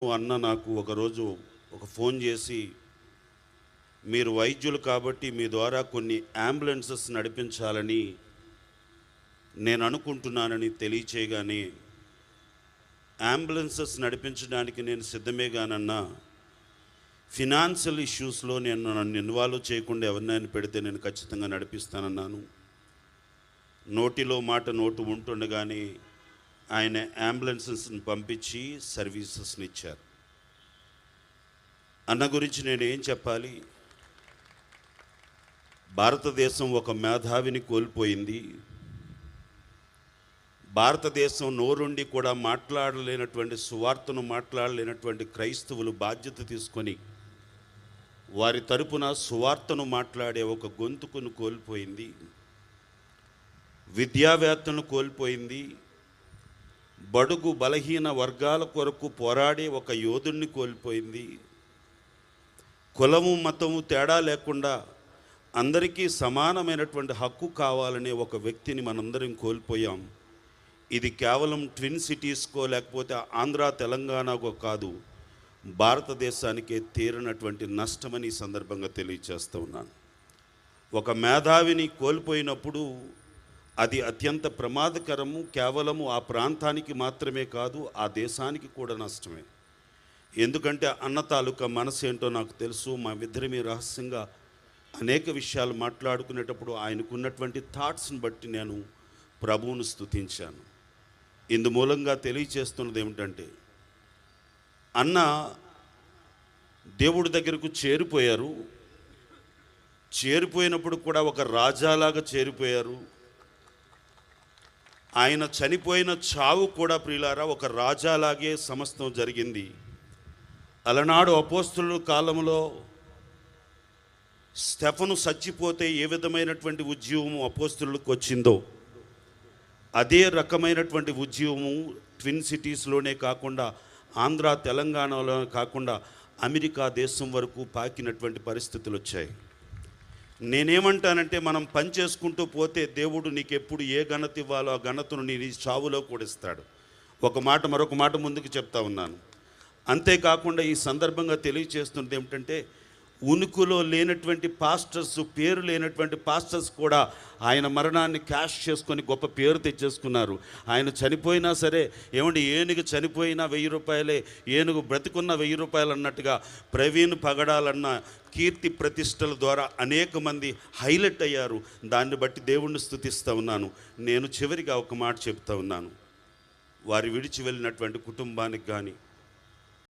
అన్న నాకు ఒకరోజు ఒక ఫోన్ చేసి, మీరు వైద్యులు కాబట్టి మీ ద్వారా కొన్ని అంబులెన్సెస్ నడిపించాలని నేను అనుకుంటున్నానని తెలియచేయగానే, అంబులెన్సెస్ నడిపించడానికి నేను సిద్ధమేగానన్నా, ఫినాన్షియల్ ఇష్యూస్లో నన్ను ఇన్వాల్వ్ చేయకుండా ఎవరినైనా పెడితే నేను ఖచ్చితంగా నడిపిస్తానన్నాను. నోటిలో మాట నోటు ఉంటుండగానే ఆయన అంబులెన్సెస్ని పంపించి సర్వీసెస్ని ఇచ్చారు. అన్న గురించి నేను ఏం చెప్పాలి? భారతదేశం ఒక మేధావిని కోల్పోయింది. భారతదేశం నోరుండి కూడా మాట్లాడలేనటువంటి, సువార్తను మాట్లాడలేనటువంటి క్రైస్తవులు బాధ్యత తీసుకొని వారి తరపున సువార్తను మాట్లాడే ఒక గొంతుకును కోల్పోయింది. విద్యావేత్తను కోల్పోయింది. బడుగు బలహీన వర్గాల కొరకు పోరాడే ఒక యోధుణ్ణి కోల్పోయింది. కులము మతము తేడా లేకుండా అందరికీ సమానమైనటువంటి హక్కు కావాలనే ఒక వ్యక్తిని మనందరం కోల్పోయాం. ఇది కేవలం ట్విన్ సిటీస్కో లేకపోతే ఆంధ్ర తెలంగాణకో కాదు, భారతదేశానికే తీరనటువంటి నష్టమని ఈ సందర్భంగా తెలియచేస్తూ ఉన్నాను. ఒక మేధావిని కోల్పోయినప్పుడు అది అత్యంత ప్రమాదకరము. కేవలము ఆ ప్రాంతానికి మాత్రమే కాదు, ఆ దేశానికి కూడా నష్టమే. ఎందుకంటే అన్న తాలూకా మనసు ఏంటో నాకు తెలుసు. మా ఇద్దరిమీ రహస్యంగా అనేక విషయాలు మాట్లాడుకునేటప్పుడు ఆయనకున్నటువంటి థాట్స్ని బట్టి నేను ప్రభువును స్తుతించాను. ఇందు మూలంగా తెలియచేస్తున్నది ఏమిటంటే, అన్న దేవుడి దగ్గరకు చేరిపోయారు. చేరిపోయినప్పుడు కూడా ఒక రాజాలాగా చేరిపోయారు. ఆయన చనిపోయిన చావు కూడా ప్రియులారా ఒక రాజాలాగే సమస్తం జరిగింది. అలనాడు అపోస్తలుల కాలంలో స్టెఫను చచ్చిపోతే ఏ విధమైనటువంటి ఉద్యమం అపోస్తలులకు వచ్చిందో, అదే రకమైనటువంటి ఉద్యమము ట్విన్ సిటీస్లోనే కాకుండా, ఆంధ్ర తెలంగాణలో కాకుండా అమెరికా దేశం వరకు పాకినటువంటి పరిస్థితులు వచ్చాయి. నేనేమంటానంటే, మనం పని చేసుకుంటూ పోతే దేవుడు నీకు ఎప్పుడు ఏ ఘనత ఇవ్వాలో ఆ ఘనతను నీ చావులో కూడా ఇస్తాడు. ఒక మాట మరొక మాట ముందుకు చెప్తా ఉన్నాను. అంతేకాకుండా ఈ సందర్భంగా తెలియచేస్తున్నది ఏమిటంటే, ఉనికిలో లేనటువంటి పాస్టర్స్, పేరు లేనటువంటి పాస్టర్స్ కూడా ఆయన మరణాన్ని క్యాష్ చేసుకొని గొప్ప పేరు తెచ్చేసుకున్నారు. ఆయన చనిపోయినా సరే, ఏమంటే ఏనుగు చనిపోయినా 1000 రూపాయలే, ఏనుగు బ్రతికున్న 1000 రూపాయలు అన్నట్టుగా ప్రవీణ్ పగడాలన్న కీర్తి ప్రతిష్టల ద్వారా అనేక మంది హైలైట్ అయ్యారు. దాన్ని బట్టి దేవుణ్ణి స్తుతిస్తూ ఉన్నాను. నేను చివరిగా ఒక మాట చెప్తా ఉన్నాను. వారు విడిచి వెళ్ళినటువంటి కుటుంబానికి కానీ,